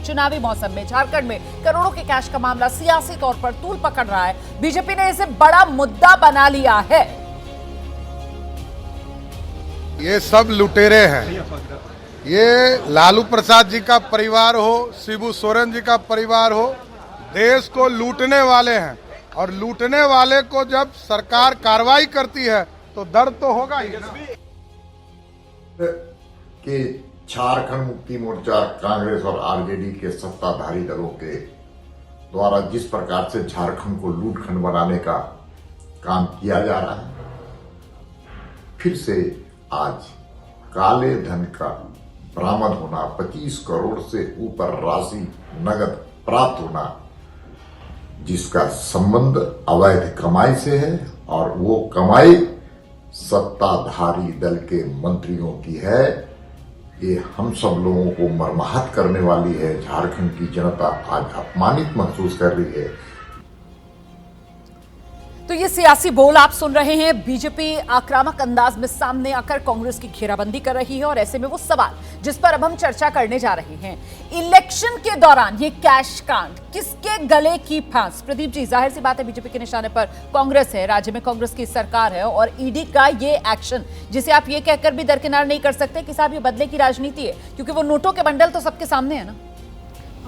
चुनावी मौसम में झारखंड में करोड़ों के कैश का मामला सियासी तौर पर तूल पकड़ रहा है। बीजेपी ने इसे बड़ा मुद्दा बना लिया है। ये सब लुटेरे हैं। ये लालू प्रसाद जी का परिवार हो, शिबू सोरेन जी का परिवार हो, देश को लूटने वाले हैं। और लूटने वाले को जब सरकार कार्रवाई करती है तो दर्द तो होगा ही ना। कि झारखंड मुक्ति मोर्चा, कांग्रेस और आरजेडी के सत्ताधारी दलों के द्वारा जिस प्रकार से झारखंड को लूटखंड बनाने का काम किया जा रहा है, फिर से आज काले धन का बरामद होना, 25 करोड़ से ऊपर राशि नगद प्राप्त होना, जिसका संबंध अवैध कमाई से है और वो कमाई सत्ताधारी दल के मंत्रियों की है। ये हम सब लोगों को मर्माहत करने वाली है। झारखंड की जनता आज अपमानित महसूस कर रही है। तो ये सियासी बोल आप सुन रहे हैं। बीजेपी आक्रामक अंदाज में सामने आकर कांग्रेस की घेराबंदी कर रही है और ऐसे में वो सवाल जिस पर अब हम चर्चा करने जा रहे हैं, इलेक्शन के दौरान ये कैश कांड किसके गले की फांस? प्रदीप जी, जाहिर सी बात है बीजेपी के निशाने पर कांग्रेस है, राज्य में कांग्रेस की सरकार है और ईडी का ये एक्शन, जिसे आप ये कहकर भी दरकिनार नहीं कर सकते कि साहब ये बदले की राजनीति है, क्योंकि वो नोटों के बंडल तो सबके सामने है ना।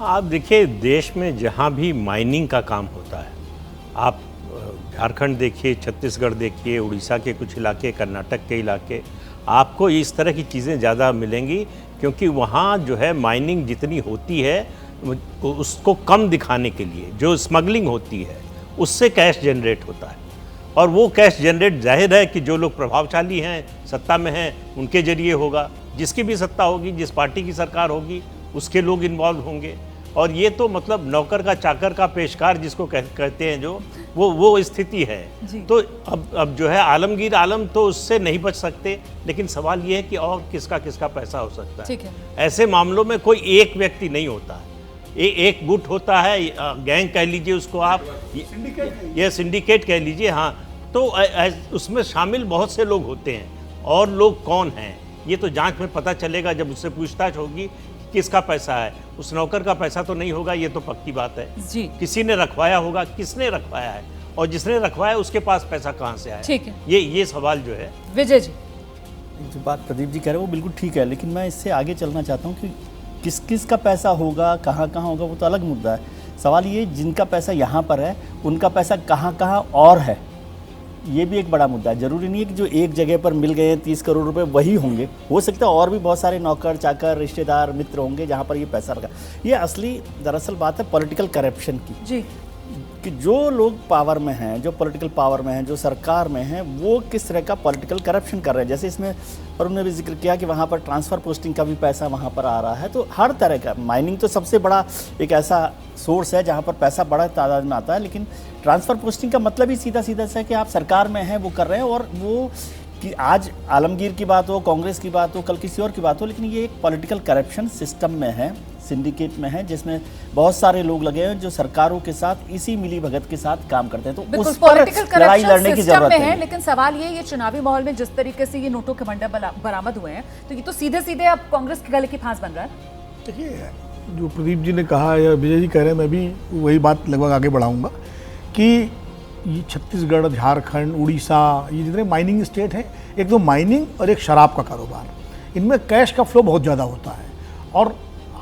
आप देखिए, देश में जहां भी माइनिंग का काम होता है, आप झारखंड देखिए, छत्तीसगढ़ देखिए, उड़ीसा के कुछ इलाके, कर्नाटक के इलाके, आपको इस तरह की चीज़ें ज़्यादा मिलेंगी, क्योंकि वहाँ जो है माइनिंग जितनी होती है उसको कम दिखाने के लिए जो स्मगलिंग होती है उससे कैश जनरेट होता है। और वो कैश जनरेट जाहिर है कि जो लोग प्रभावशाली हैं, सत्ता में हैं, उनके जरिए होगा। जिसकी भी सत्ता होगी, जिस पार्टी की सरकार होगी, उसके लोग इन्वॉल्व होंगे। और ये तो मतलब नौकर का चाकर का पेशकार जिसको कहते हैं, जो वो स्थिति है। तो अब जो है आलमगीर आलम तो उससे नहीं बच सकते, लेकिन सवाल ये है कि और किसका किसका पैसा हो सकता है। ठीक है। ऐसे मामलों में कोई एक व्यक्ति नहीं होता है, एक गुट होता है, गैंग कह लीजिए उसको आप, ये सिंडिकेट कह लीजिए। हाँ, तो उसमें शामिल बहुत से लोग होते हैं। और लोग कौन हैं ये तो जांच में पता चलेगा जब उससे पूछताछ होगी किसका पैसा है। उस नौकर का पैसा तो नहीं होगा, ये तो पक्की बात है जी। किसी ने रखवाया होगा, किसने रखवाया है, और जिसने रखवाया उसके पास पैसा कहाँ से आया। ठीक है, ये सवाल जो है। विजय जी, जो बात प्रदीप जी कह रहे हैं वो बिल्कुल ठीक है, लेकिन मैं इससे आगे चलना चाहता हूँ कि किस किस का पैसा होगा, कहाँ कहाँ होगा, वो तो अलग मुद्दा है। सवाल ये, जिनका पैसा यहाँ पर है उनका पैसा कहाँ कहाँ और है, ये भी एक बड़ा मुद्दा है। जरूरी नहीं है कि जो एक जगह पर मिल गए 30 करोड़ रुपए वही होंगे, हो सकता है और भी बहुत सारे नौकर चाकर, रिश्तेदार, मित्र होंगे जहाँ पर ये पैसा लगा। ये असली दरअसल बात है पॉलिटिकल करप्शन की जी, कि जो लोग पावर में हैं, जो पॉलिटिकल पावर में हैं, जो सरकार में हैं, वो किस तरह का पॉलिटिकल करप्शन कर रहे हैं। जैसे इसमें और उन्होंने भी जिक्र किया कि वहाँ पर ट्रांसफ़र पोस्टिंग का भी पैसा वहाँ पर आ रहा है। तो हर तरह का, माइनिंग तो सबसे बड़ा एक ऐसा सोर्स है जहाँ पर पैसा बड़ा तादाद में आता है, लेकिन ट्रांसफ़र पोस्टिंग का मतलब ही सीधा सीधा सा है कि आप सरकार में हैं, वो कर रहे हैं। और वो कि आज आलमगीर की बात हो, कांग्रेस की बात हो, कल किसी और की बात हो, लेकिन ये एक पॉलिटिकल करप्शन सिस्टम में है, सिंडिकेट में है, जिसमें बहुत सारे लोग लगे हैं जो सरकारों के साथ इसी मिली भगत के साथ काम करते हैं। तो उस पर लड़ाई लड़ने की जरूरत है। लेकिन सवाल ये चुनावी माहौल में जिस तरीके से ये नोटों के बंडल बरामद हुए हैं, तो ये तो सीधे सीधे अब कांग्रेस के गले की फांस बन रहा है। देखिए, जो प्रदीप जी ने कहा या विजय जी कह रहे हैं, मैं भी वही बात लगभग आगे बढ़ाऊंगा कि ये छत्तीसगढ़, झारखंड, उड़ीसा, ये जितने माइनिंग स्टेट हैं, एक तो माइनिंग और एक शराब का कारोबार, इनमें कैश का फ्लो बहुत ज़्यादा होता है। और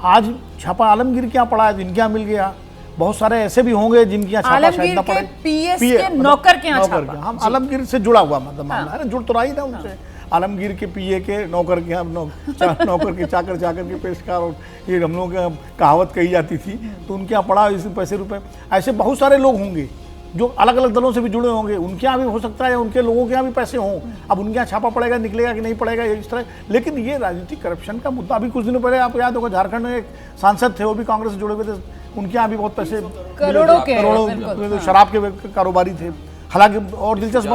आज छापा आलमगीर के यहाँ पड़ा है, इनके यहाँ मिल गया। बहुत सारे ऐसे भी होंगे जिनके यहाँ छापा शायद ना पड़े, पीएस के नौकर के यहाँ छापा। हम आलमगीर से जुड़ा हुआ मतलब मामला है ना, जुड़ तो रहा ही था उनसे। आलमगीर के पीए के नौकर के यहाँ नौकर के चाकर के पेशकार, और ये हम लोग कहावत कही जाती थी। तो उनके यहाँ पड़ा इस पैसे रुपए। ऐसे बहुत सारे लोग होंगे जो अलग अलग दलों से भी जुड़े होंगे, उनके यहाँ भी हो सकता है, उनके लोगों के यहाँ भी पैसे हों। अब उनके यहाँ छापा पड़ेगा, निकलेगा कि नहीं पड़ेगा, इस तरह। लेकिन ये राजनीतिक करप्शन का मुद्दा, अभी कुछ दिनों पहले आपको याद होगा, झारखंड में एक सांसद थे, वो भी कांग्रेस से जुड़े हुए थे, उनके यहाँ भी बहुत पैसे, करोड़ों शराब के कारोबारी थे। हालांकि और दिलचस्प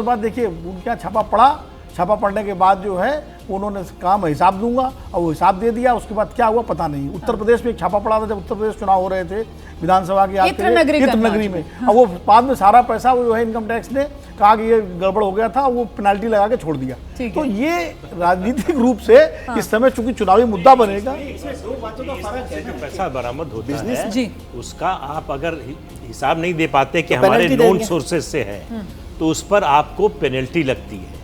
बात देखिए, उनके यहाँ छापा पड़ा छापा पड़ने के बाद जो है उन्होंने कहा मैं हिसाब दूंगा, और वो हिसाब दे दिया। उसके बाद क्या हुआ पता नहीं। उत्तर प्रदेश में एक छापा पड़ा था जब उत्तर प्रदेश चुनाव हो रहे थे विधानसभा के इत्र नगरी में, और वो बाद में सारा पैसा वो जो है इनकम टैक्स ने कहा कि ये गड़बड़ हो गया था, वो पेनल्टी लगा के छोड़ दिया। तो ये राजनीतिक रूप से इस समय चूंकि चुनावी मुद्दा बनेगा, जो पैसा बरामद होता है जी। उसका आप अगर हिसाब नहीं दे पाते कि हमारे नोन सोर्सेज से है तो उस पर आपको पेनल्टी लगती है।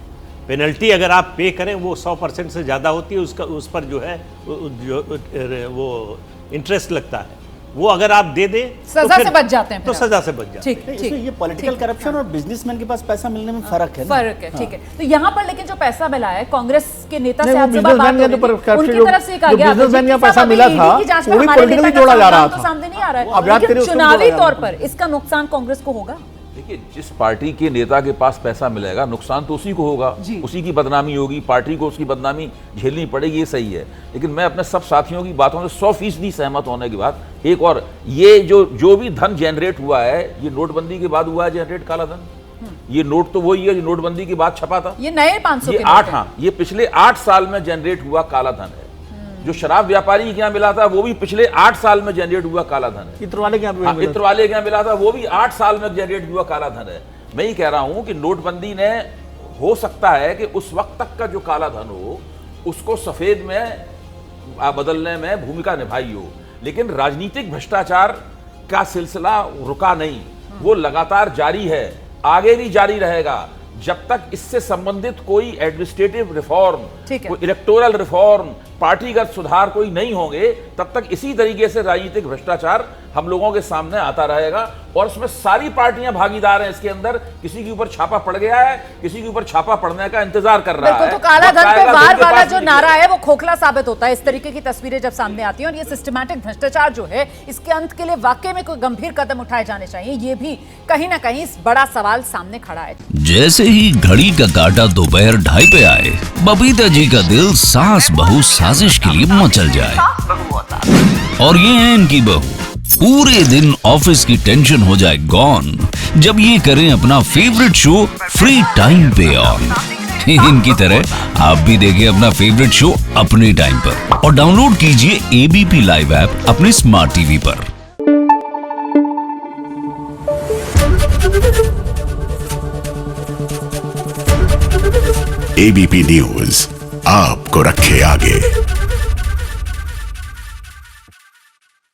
पेनल्टी अगर आप पे करें वो 100% से ज़्यादा होती है, उसका उस पर जो है वो इंटरेस्ट लगता है। वो अगर आप दे दें सजा से बच जाते हैं, तो सजा से बच जाते हैं। ठीक ठीक। ये पॉलिटिकल करप्शन और बिजनेसमैन के पास पैसा मिलने में फर्क है ना? फर्क है, ठीक है। तो यहाँ पर लेकिन जो पैसा मिला है कांग्रेस के नेता से नहीं, आज वो सुबह बात बिजनेसमैन हो रही का थी, उनकी तरफ से कहा जो गया बिजनेसमैन का पैसा मिला था वो भी पॉलिटिकली जोड़ा जा रहा था। सामने नहीं आ रहा अब है, याद करिए लेकिन उसको चुनावी जोड़ा जा तौर रहा पर इसका नुकसान कांग्रेस को होगा। देखिए, जिस पार्टी के नेता के पास पैसा मिलेगा नुकसान तो उसी को होगा, उसी की बदनामी होगी, पार्टी को उसकी बदनामी झेलनी पड़ेगी, ये सही है। लेकिन मैं अपने सब साथियों की बातों से 100% सहमत होने के बाद एक और, ये जो भी धन जनरेट हुआ है ये नोटबंदी के बाद हुआ है जनरेट, काला धन। ये नोट तो वही है जो नोटबंदी के बाद छपा था। ये नए 500 ये के 8, हाँ, ये पिछले 8 साल में जनरेट हुआ काला धन है। जो शराब व्यापारी के यहाँ मिला था वो भी पिछले 8 साल में जनरेट हुआ काला धन है। इत्र वाले के यहाँ हाँ, इत्र वाले के यहाँ मिला था वो भी 8 साल में जनरेट हुआ काला धन है। मैं ये कह रहा हूं कि नोटबंदी ने, हो सकता है कि उस वक्त तक का जो काला धन हो उसको सफेद में बदलने में भूमिका निभाई हो, लेकिन राजनीतिक भ्रष्टाचार का सिलसिला रुका नहीं, वो लगातार जारी है, आगे भी जारी रहेगा। जब तक इससे संबंधित कोई एडमिनिस्ट्रेटिव रिफॉर्म, कोई इलेक्टोरल रिफॉर्म, पार्टीगत सुधार कोई नहीं होंगे, तब तक इसी तरीके से राजनीतिक भ्रष्टाचार हम लोगों के सामने आता रहेगा। और उसमें सारी पार्टियां भागीदार हैं इसके अंदर। किसी के ऊपर छापा पड़ गया है, किसी के ऊपर छापा पड़ने का इंतजार कर रहा है। तो काला धन पे वार वाला जो नारा है वो खोखला साबित होता है इस तरीके की तस्वीरें जब सामने आती हैं। और ये सिस्टमैटिक भ्रष्टाचार जो है इसके अंत के लिए वाकई में कोई गंभीर कदम उठाए जाने चाहिए, ये भी कहीं ना कहीं बड़ा सवाल सामने खड़ा है। जैसे ही घड़ी का काटा दोपहर 2:30 पे आए, बबीता जी का दिल सास बहू साजिश के लिए मचल जाए। और ये है इनकी बहू, पूरे दिन ऑफिस की टेंशन हो जाए गॉन जब ये करें अपना फेवरेट शो फ्री टाइम पे ऑन। इनकी तरह आप भी देखिए अपना फेवरेट शो अपने टाइम पर और डाउनलोड कीजिए एबीपी लाइव ऐप अपने स्मार्ट टीवी पर। एबीपी न्यूज आपको रखे आगे।